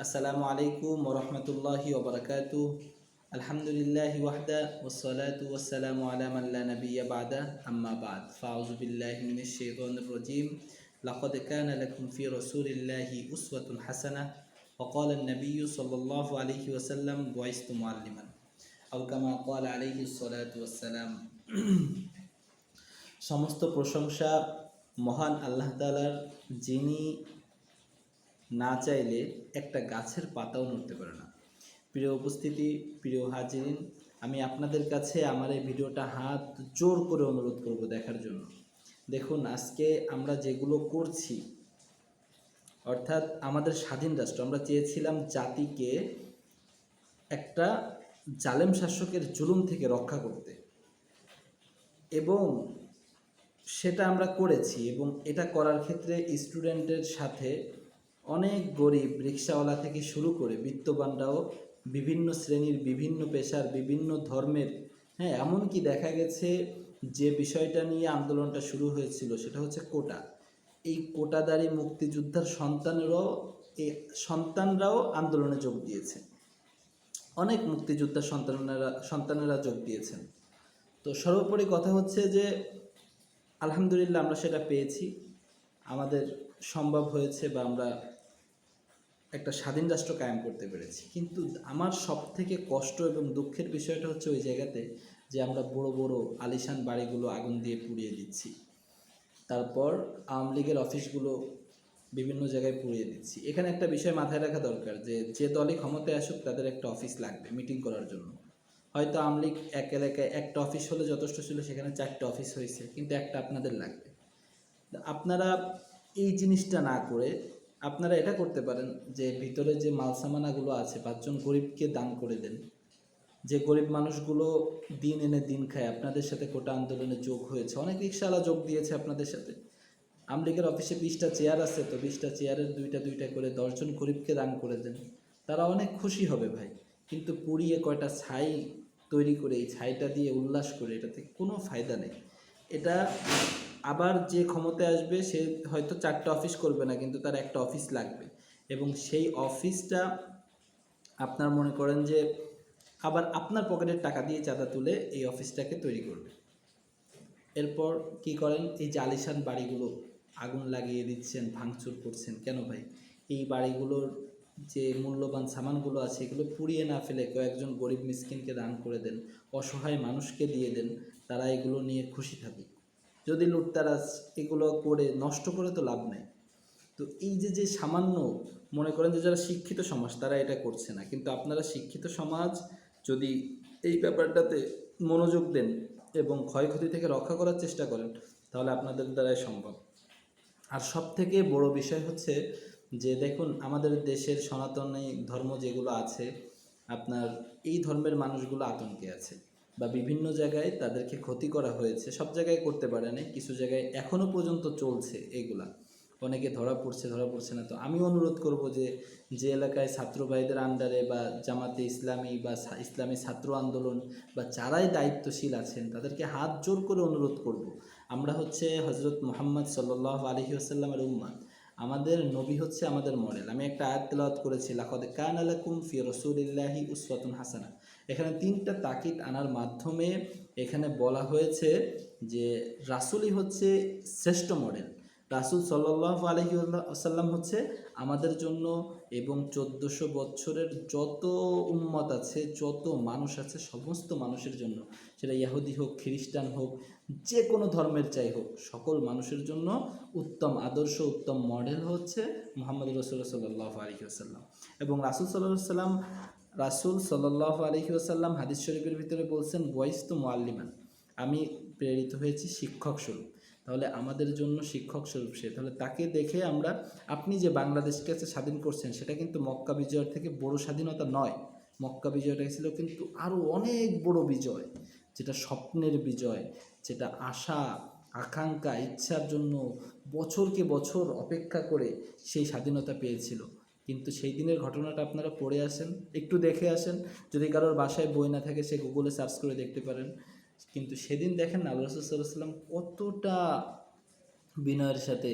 আসসালামু আলাইকুম ওরহমতুল্লাহি ওবরাকাতু। আলহামদুলিল্লাহি ওয়াহদা ওয়াসসালাতু ওয়াসসালামু আলা মান লা নাবিয়্যা বা'দা আম্মা বা'দ ফাউযু বিল্লাহি মিনাশ শাইতানির রাজীম। লাকাদ কানা লাকুম ফি রাসূলিল্লাহি উসওয়াতুন হাসানাহ ওয়া ক্বালা আন-নাবিয়্যু সাল্লাল্লাহু আলাইহি ওয়াসাল্লাম বুইসতু মুআল্লিমান আও কামা ক্বালা আলাইহিস সালাতু ওয়াসসালাম। সমস্ত প্রশংসা মহান আল্লাহ তাআলার, যিনি না চাইলে একটা গাছের পাতাও নড়তে পারে না। প্রিয় উপস্থিতি, প্রিয় হাজিরিন, আমি আপনাদের কাছে আমার এই ভিডিওটা হাত জোর করে অনুরোধ করব দেখার জন্য। দেখুন, আজকে আমরা যেগুলো করছি, অর্থাৎ আমাদের স্বাধীন রাষ্ট্র, আমরা চেয়েছিলাম জাতিকে একটা জালেম শাসকের জুলুম থেকে রক্ষা করতে, এবং সেটা আমরা করেছি। এবং এটা করার ক্ষেত্রে স্টুডেন্টের সাথে অনেক গরিব রিক্সাওয়ালা থেকে শুরু করে বিত্তবানরাও, বিভিন্ন শ্রেণীর, বিভিন্ন পেশার, বিভিন্ন ধর্মের, এমনকি দেখা গেছে যে বিষয়টা নিয়ে আন্দোলনটা শুরু হয়েছিল সেটা হচ্ছে কোটা। এই কোটাদারি মুক্তিযোদ্ধার সন্তানরাও আন্দোলনে যোগ দিয়েছে। অনেক মুক্তিযোদ্ধার সন্তানেরা যোগ দিয়েছেন। তো সর্বোপরি কথা হচ্ছে যে আলহামদুলিল্লাহ আমরা সেটা পেয়েছি, আমাদের সম্ভব হয়েছে, বা আমরা একটা স্বাধীন রাষ্ট্র কায়েম করতে পেরেছি। কিন্তু আমার সব থেকে কষ্ট এবং দুঃখের বিষয়টা হচ্ছে ওই জায়গাতে যে আমরা বড় বড় আলিশান বাড়িগুলো আগুন দিয়ে পুড়িয়ে দিচ্ছি, তারপর আওয়ামী লীগের অফিসগুলো বিভিন্ন জায়গায় পুড়িয়ে দিচ্ছি। এখানে একটা বিষয় মাথায় রাখা দরকার যে যে দলই ক্ষমতায় আসুক তাদের একটা অফিস লাগবে মিটিং করার জন্য। হয়তো আওয়ামী লীগ এক এলাকায় একটা অফিস হলে যথেষ্ট ছিল, সেখানে 4টা অফিস হয়েছে, কিন্তু একটা আপনাদের লাগবে। আপনারা এই জিনিসটা না করে আপনারা এটা করতে পারেন যে ভিতরে যে মালসামানাগুলো আছে 5জন গরিবকে দান করে দেন। যে গরিব মানুষগুলো দিন এনে দিন খায়, আপনাদের সাথে কোটা আন্দোলনে যোগ হয়েছে, অনেক রিক্সাওয়ালা যোগ দিয়েছে আপনাদের সাথে। আওয়ামী লীগের অফিসে 20টা চেয়ার আছে, তো 20টা চেয়ারের দুইটা করে 10জন গরিবকে দান করে দেন, তারা অনেক খুশি হবে ভাই। কিন্তু পুড়িয়ে কয়টা ছাই তৈরি করে এই ছাইটা দিয়ে উল্লাস করে এটাতে কোনো ফায়দা নেই। এটা আবার যে ক্ষমতায় আসবে সে হয়তো 4টা অফিস করবে না, কিন্তু তার একটা অফিস লাগবে, এবং সেই অফিসটা আপনার মনে করেন যে আবার আপনার পকেটের টাকা দিয়ে চাঁদা তুলে এই অফিসটাকে তৈরি করবে। এরপর কি করেন, এই যে আলিশান বাড়িগুলো আগুন লাগিয়ে দিচ্ছেন, ভাঙচুর করছেন কেন ভাই? এই বাড়িগুলোর যে মূল্যবান সামানগুলো আছে এগুলো পুড়িয়ে না ফেলে কয়েকজন গরিব মিসকিনকে দান করে দেন, অসহায় মানুষকে দিয়ে দেন, তারা এগুলো নিয়ে খুশি থাকুক। যদি লুটতারাজ এগুলো করে নষ্ট করে তো লাভ নেই। তো এই যে সামান্য, মনে করেন যে যারা শিক্ষিত সমাজ তারা এটা করছে না, কিন্তু আপনারা শিক্ষিত সমাজ যদি এই ব্যাপারটাতে মনোযোগ দেন এবং ক্ষয়ক্ষতি থেকে রক্ষা করার চেষ্টা করেন, তাহলে আপনাদের দ্বারাই সম্ভব। আর সব থেকে বড় বিষয় হচ্ছে যে দেখুন, আমাদের দেশের সনাতনী ধর্ম যেগুলো আছে, আপনার এই ধর্মের মানুষগুলো আতঙ্কে আছে, বা বিভিন্ন জায়গায় তাদেরকে ক্ষতি করা হয়েছে। সব জায়গায় করতে পারে না, কিছু জায়গায় এখনও পর্যন্ত চলছে এগুলা, অনেকে ধরা পড়ছে না। তো আমি অনুরোধ করব যে যে এলাকায় ছাত্র ভাইদের আন্ডারে বা জামাতে ইসলামী বা ইসলামী ছাত্র আন্দোলন বা যারাই দায়িত্বশীল আছেন তাদেরকে হাত জোর করে অনুরোধ করব, আমরা হচ্ছে হজরত মুহাম্মদ সাল্লাল্লাহু আলাইহি ওয়াসাল্লামের উম্মাত, আমাদের নবী হচ্ছে আমাদের মডেল। আমি একটা আয়াত তেলাওয়াত করেছি, লাকাদ কানা লাকুম ফি রাসূলিল্লাহি উসওয়াতুন হাসানাহ। এখানে 3টা তাকিদ আনার মাধ্যমে এখানে বলা হয়েছে যে রাসূলই হচ্ছে শ্রেষ্ঠ মডেল। রাসূল সাল্লাল্লাহু আলাইহি ওয়াসাল্লাম হচ্ছে আমাদের জন্য, এবং 1400 বছরের যত উম্মত আছে, যত মানুষ আছে, সমস্ত মানুষের জন্য, সেটা ইহুদি হোক, খ্রিস্টান হোক, যে কোনো ধর্মের চাই হোক, সকল মানুষের জন্য উত্তম আদর্শ, উত্তম মডেল হচ্ছে মুহাম্মদ রাসূলুল্লাহ সাল্লাল্লাহু আলাইহি ওয়াসাল্লাম। এবং রাসূল সাল্লাল্লাহু আলাইহি ওয়াসাল্লাম হাদিস শরীফের ভিতরে বলছেন, বুইসতু মুআল্লিমান, আমি প্রেরিত হয়েছি শিক্ষক স্বরূপ। তাহলে আমাদের জন্য শিক্ষক স্বরূপ সে। তাহলে তাকে দেখে আমরা, আপনি যে বাংলাদেশকে স্বাধীন করছেন সেটা কিন্তু মক্কা বিজয়ের থেকে বড় স্বাধীনতা নয়। মক্কা বিজয়টা ছিল কিন্তু আরও অনেক বড় বিজয়, যেটা স্বপ্নের বিজয়, যেটা আশা, আকাঙ্ক্ষা, ইচ্ছার জন্য বছরকে বছর অপেক্ষা করে সেই স্বাধীনতা পেয়েছিল। কিন্তু সেই দিনের ঘটনাটা আপনারা পড়ে আসেন, একটু দেখে আসেন। যদি কারোর বাসায় বই না থাকে সে গুগলে সার্চ করে দেখতে পারেন। কিন্তু সেদিন দেখেন আল্লাহ রাসূল সাল্লাল্লাহু আলাইহি ওয়াসাল্লাম কতটা বিনয়ের সাথে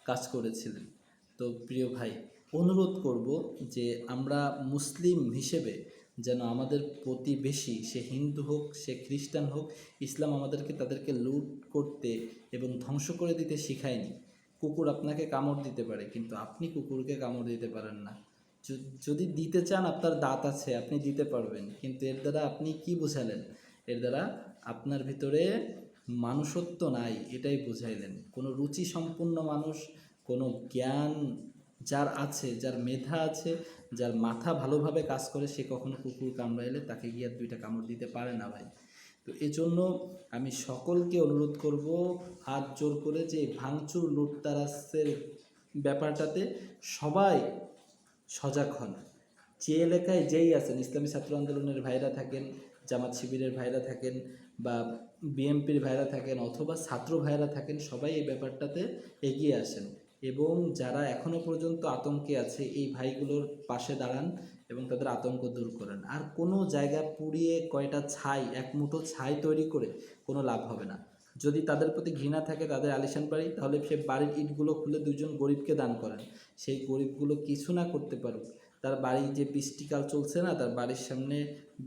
কাজ করেছিলেন। তো প্রিয় ভাই, অনুরোধ করব যে আমরা মুসলিম হিসেবে যেন আমাদের প্রতিবেশী, সে হিন্দু হোক, সে খ্রিস্টান হোক, ইসলাম আমাদেরকে তাদেরকে লুট করতে এবং ধ্বংস করে দিতে শিখায়নি। কুকুর আপনাকে কামড় দিতে পারে, কিন্তু আপনি কুকুরকে কামড় দিতে পারেন না। যদি দিতে চান, আপনার দাঁত আছে, আপনি দিতে পারবেন, কিন্তু এর দ্বারা আপনি কি বোঝালেন? এর দ্বারা আপনার ভিতরে মানুষত্ব নাই, এটাই বুঝাইলেন। কোনো রুচি সম্পন্ন মানুষ, কোনো জ্ঞান যার আছে, যার মেধা আছে, যার মাথা ভালোভাবে কাজ করে, সে কখনো কুকুর কামড়াইলে তাকে গিয়ে আর দুইটা কামড় দিতে পারে না ভাই। তো এজন্য আমি সকলকে অনুরোধ করব হাত জোর করে যে ভাঙচুর লুটতারাসের ব্যাপারটাতে সবাই সজাগ হন। যে এলাকায় যেই আছেন, ইসলামী ছাত্র আন্দোলনের ভাইরা থাকেন, জামাত শিবিরের ভাইরা থাকেন, বা বিএমপির ভাইরা থাকেন, অথবা ছাত্র ভাইরা থাকেন, সবাই এই ব্যাপারটাতে এগিয়ে আসেন এবং যারা এখনও পর্যন্ত আতঙ্কে আছে এই ভাইগুলোর পাশে দাঁড়ান এবং তাদের আতঙ্ক দূর করেন। আর কোনো জায়গা পুড়িয়ে কয়টা ছাই, এক মুঠো ছাই তৈরি করে কোনো লাভ হবে না। যদি তাদের প্রতি ঘৃণা থাকে, তাদের আলিশান বাড়ি, তাহলে সে বাড়ির ইটগুলো খুলে দুজন গরিবকে দান করেন। সেই গরিবগুলো কিছু না করতে পারুক, তার বাড়ি যে 20টি কাল চলছে না, তার বাড়ির সামনে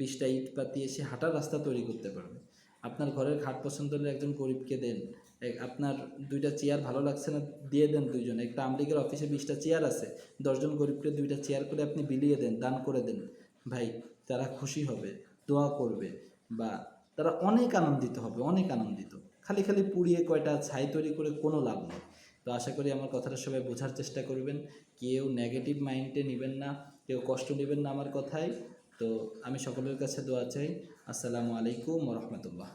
20টা ইট পাতিয়ে সে হাঁটার রাস্তা তৈরি করতে পারবে। আপনার ঘরের খাট পছন্দ হলে একজন গরিবকে দেন। আপনার 2টা চেয়ার ভালো লাগছে না, দিয়ে দেন 2জন। একটা আমলিগের অফিসে 20টা চেয়ার আছে, 10জন গরিবকে 2টা চেয়ার করে আপনি বিলিয়ে দেন, দান করে দেন। ভাই, তারা খুশি হবে, দোয়া করবে, বা তারা অনেক আনন্দিত হবে, অনেক আনন্দিত। খালি খালি পুড়িয়ে কয়টা ছাই তৈরি করে কোনো লাভ নেই। তো আশা করি আমার কথাটা সবাই বোঝার চেষ্টা করবেন। কেউ নেগেটিভ মাইন্ডে নেবেন না, কেউ কষ্ট নেবেন না আমার কথায়। তো আমি সকলের কাছে দোয়া চাই। আসসালামু আলাইকুম ওয়া রাহমাতুল্লাহ।